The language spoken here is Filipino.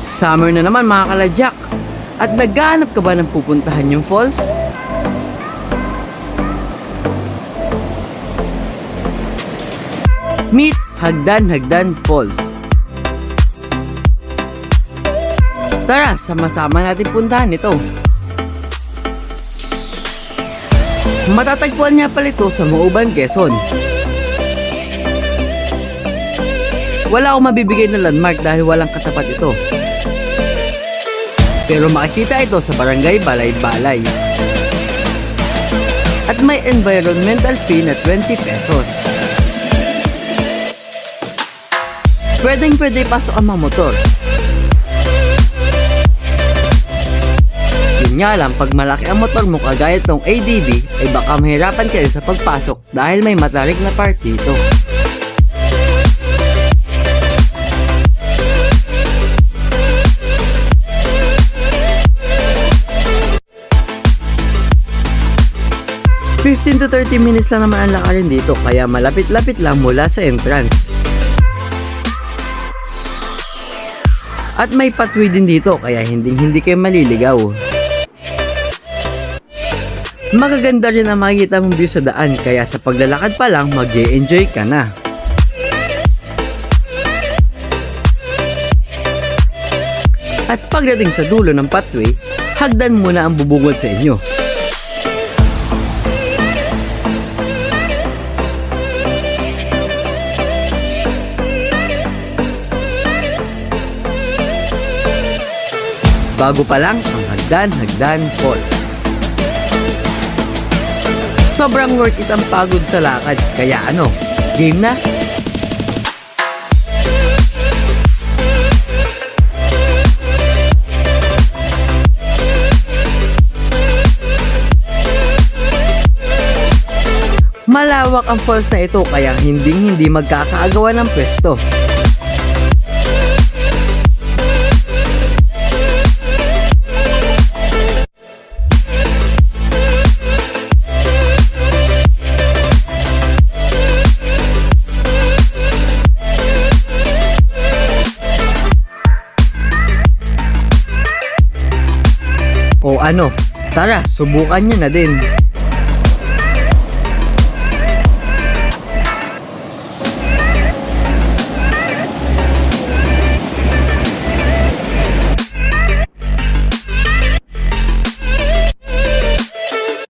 Summer na naman mga kaladyak. At naghahanap ka ba ng pupuntahan yung falls? Meet Hagdan Falls. Tara, sama-sama natin puntahan ito. Matatagpuan niya pala ito sa Mauban, Quezon. Wala akong mabibigay na landmark dahil walang katapat ito. Pero makikita ito sa Barangay Balay-Balay. At may environmental fee na 20 pesos. Pwedeng-pwede pasok ang mga motor. Yun nga lang, pag malaki ang motor mo kagaya tong ADV, ay baka mahirapan kayo sa pagpasok dahil may matarik na part dito. $15 to 30 minutes lang naman ang lakarin dito, kaya malapit-lapit lang mula sa entrance. At may pathway din dito, kaya hindi kayo maliligaw. Magaganda rin ang makikita mong view sa daan, kaya sa paglalakad pa lang mag-e-enjoy ka na. At pagdating sa dulo ng pathway, hagdan muna ang bubungod sa inyo. Bago pa lang ang Hagdan Falls. Sobrang worth it ang pagod sa lakad, kaya game na? Malawak ang falls na ito, kaya hindi magkakaagawa ng pwesto. O tara, subukan nyo na din.